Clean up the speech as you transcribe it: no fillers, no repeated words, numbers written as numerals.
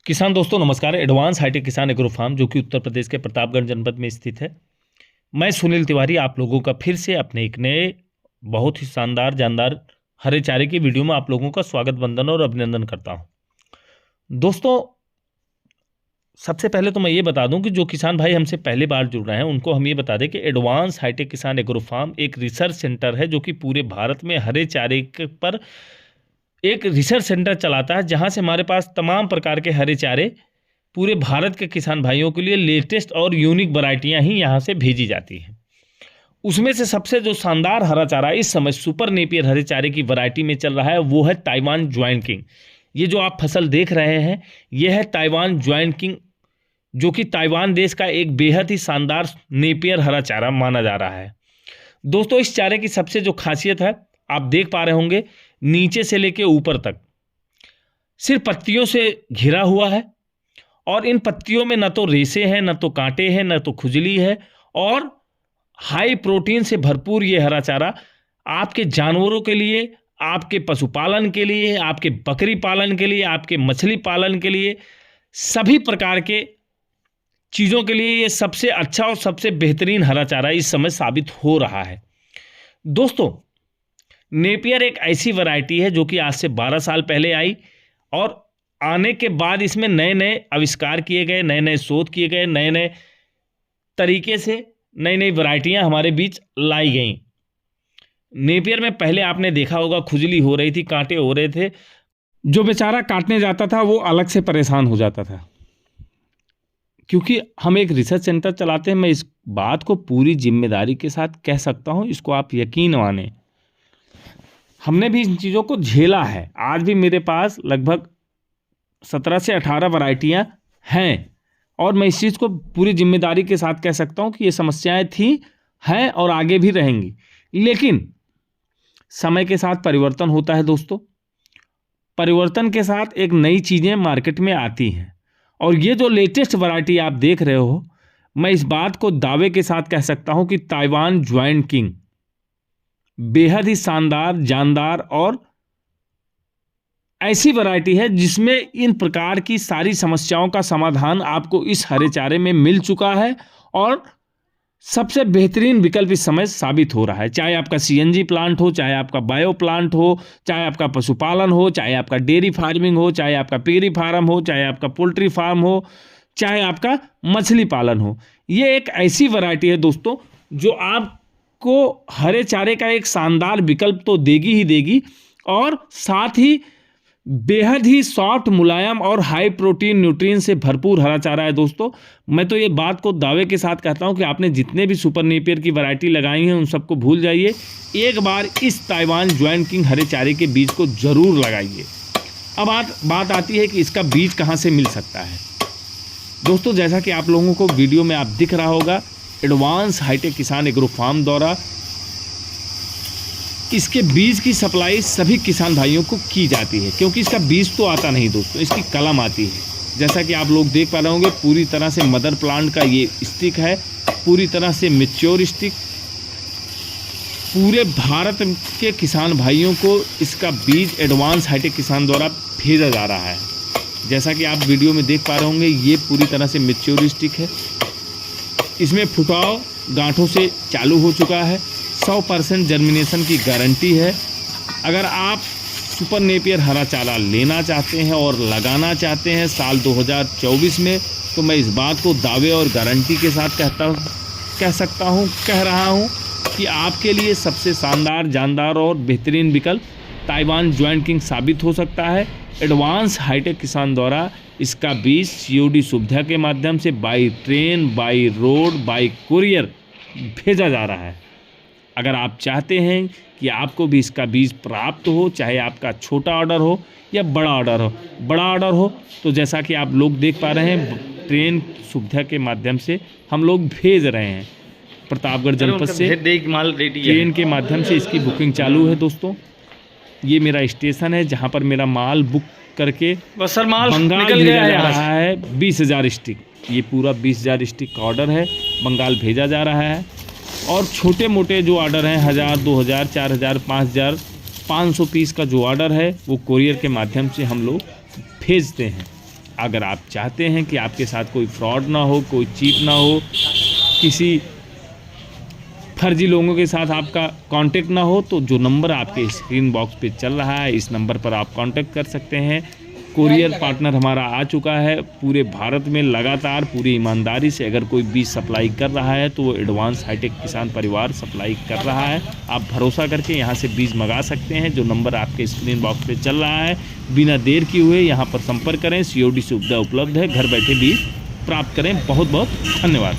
किसान दोस्तों नमस्कार। एडवांस हाईटेक किसान एग्रो फार्म जो कि उत्तर प्रदेश के प्रतापगढ़ जनपद में स्थित है। मैं सुनील तिवारी आप लोगों का फिर से अपने एक नए बहुत ही शानदार जानदार हरे चारे की वीडियो में आप लोगों का स्वागत वंदन और अभिनंदन करता हूं। दोस्तों सबसे पहले तो मैं ये बता दूं कि जो किसान भाई हमसे पहली बार जुड़ रहे हैं उनको हम ये बता दें कि एडवांस हाईटेक किसान एग्रो फार्म एक रिसर्च सेंटर है जो कि पूरे भारत में हरे चारे पर एक रिसर्च सेंटर चलाता है, जहां से हमारे पास तमाम प्रकार के हरे चारे पूरे भारत के किसान भाइयों के लिए लेटेस्ट और यूनिक वैरायटियां ही यहां से भेजी जाती हैं। उसमें से सबसे जो शानदार हरा चारा इस समय सुपर नेपियर हरे चारे की वैरायटी में चल रहा है वो है ताइवान ज्वाइंट किंग। ये जो आप फसल देख रहे हैं ये है ताइवान ज्वाइंट किंग, जो कि ताइवान देश का एक बेहद ही शानदार नेपियर हरा चारा माना जा रहा है। दोस्तों इस चारे की सबसे जो खासियत है आप देख पा रहे होंगे, नीचे से लेके ऊपर तक सिर्फ पत्तियों से घिरा हुआ है और इन पत्तियों में न तो रेशे हैं, न तो कांटे हैं, न तो खुजली है और हाई प्रोटीन से भरपूर ये हरा चारा आपके जानवरों के लिए, आपके पशुपालन के लिए, आपके बकरी पालन के लिए, आपके मछली पालन के लिए, सभी प्रकार के चीज़ों के लिए ये सबसे अच्छा और सबसे बेहतरीन हरा चारा इस समय साबित हो रहा है। दोस्तों नेपियर एक ऐसी वैरायटी है जो कि आज से 12 साल पहले आई और आने के बाद इसमें नए नए आविष्कार किए गए, नए नए शोध किए गए, नए नए तरीके से नई नई वैरायटियां हमारे बीच लाई गई। नेपियर में पहले आपने देखा होगा खुजली हो रही थी, कांटे हो रहे थे, जो बेचारा काटने जाता था वो अलग से परेशान हो जाता था। क्योंकि हम एक रिसर्च सेंटर चलाते हैं, मैं इस बात को पूरी जिम्मेदारी के साथ कह सकता हूं, इसको आप यकीन माने, हमने भी इन चीज़ों को झेला है। आज भी मेरे पास लगभग 17 से 18 वैरायटियां हैं और मैं इस चीज़ को पूरी जिम्मेदारी के साथ कह सकता हूं कि ये समस्याएं थी, हैं और आगे भी रहेंगी। लेकिन समय के साथ परिवर्तन होता है दोस्तों, परिवर्तन के साथ एक नई चीज़ें मार्केट में आती हैं और ये जो लेटेस्ट वैरायटी आप देख रहे हो, मैं इस बात को दावे के साथ कह सकता हूं कि ताइवान ज्वाइंट किंग बेहद ही शानदार, जानदार और ऐसी वैरायटी है जिसमें इन प्रकार की सारी समस्याओं का समाधान आपको इस हरे चारे में मिल चुका है और सबसे बेहतरीन विकल्प इस समय साबित हो रहा है। चाहे आपका सीएनजी प्लांट हो, चाहे आपका बायो प्लांट हो, चाहे आपका पशुपालन हो, चाहे आपका डेयरी फार्मिंग हो, चाहे आपका पेरी फार्म हो, चाहे आपका पोल्ट्री फार्म हो, चाहे आपका मछली पालन हो, ये एक ऐसी वैरायटी है दोस्तों जो आप को हरे चारे का एक शानदार विकल्प तो देगी ही देगी और साथ ही बेहद ही सॉफ्ट, मुलायम और हाई प्रोटीन न्यूट्रिएंट से भरपूर हरा चारा है। दोस्तों मैं तो ये बात को दावे के साथ कहता हूं कि आपने जितने भी सुपर नेपियर की वैरायटी लगाई हैं उन सबको भूल जाइए, एक बार इस ताइवान ज्वाइंट किंग हरे चारे के बीज को जरूर लगाइए। अब बात आती है कि इसका बीज कहाँ से मिल सकता है। दोस्तों जैसा कि आप लोगों को वीडियो में आप दिख रहा होगा, एडवांस हाईटेक किसान एग्रो फार्म द्वारा इसके बीज की सप्लाई सभी किसान भाइयों को की जाती है, क्योंकि इसका बीज तो आता नहीं दोस्तों, इसकी कलम आती है। जैसा कि आप लोग देख पा रहे होंगे पूरी तरह से मदर प्लांट का ये स्टिक है, पूरी तरह से मैच्योर स्टिक। पूरे भारत के किसान भाइयों को इसका बीज एडवांस हाईटेक किसान द्वारा भेजा जा रहा है। जैसा कि आप वीडियो में देख पा रहे होंगे ये पूरी तरह से मैच्योर स्टिक है, इसमें फुटाव गांठों से चालू हो चुका है, 100% जर्मिनेशन की गारंटी है। अगर आप सुपर नेपियर हरा चारा लेना चाहते हैं और लगाना चाहते हैं साल 2024 में, तो मैं इस बात को दावे और गारंटी के साथ कह रहा हूं कि आपके लिए सबसे शानदार, जानदार और बेहतरीन विकल्प ताइवान ज्वाइंट किंग साबित हो सकता है। एडवांस हाईटेक किसान द्वारा इसका बीज COD सुविधा के माध्यम से by train, by road, by courier भेजा जा रहा है। अगर आप चाहते हैं कि आपको भी इसका बीज प्राप्त हो, चाहे आपका छोटा ऑर्डर हो या बड़ा ऑर्डर हो, तो जैसा कि आप लोग देख पा रहे हैं ट्रेन सुविधा के माध्यम से हम लोग भेज रहे हैं। प्रतापगढ़ जनपद से ट्रेन के माध्यम से इसकी बुकिंग चालू है। दोस्तों ये मेरा स्टेशन है जहाँ पर मेरा माल बुक करके बस सर माल बंगाल भेजा जा रहा है। 20,000 स्टिक, ये पूरा 20,000 स्टिक का ऑर्डर है, बंगाल भेजा जा रहा है। और छोटे मोटे जो ऑर्डर हैं 1000, 2000, 4000, 5000, 500 पीस का जो ऑर्डर है वो कोरियर के माध्यम से हम लोग भेजते हैं। अगर आप चाहते हैं कि आपके साथ कोई फ्रॉड ना हो, कोई चीट ना हो, किसी फर्जी लोगों के साथ आपका कांटेक्ट ना हो, तो जो नंबर आपके स्क्रीन बॉक्स पे चल रहा है, इस नंबर पर आप कांटेक्ट कर सकते हैं। कोरियर पार्टनर हमारा आ चुका है पूरे भारत में, लगातार पूरी ईमानदारी से अगर कोई बीज सप्लाई कर रहा है तो वो एडवांस हाईटेक किसान परिवार सप्लाई कर रहा है। आप भरोसा करके यहाँ से बीज मंगा सकते हैं। जो नंबर आपके स्क्रीन बॉक्स पे चल रहा है, बिना देर किए हुए यहाँ पर संपर्क करें। COD सुविधा उपलब्ध है, घर बैठे बीज प्राप्त करें। बहुत बहुत धन्यवाद।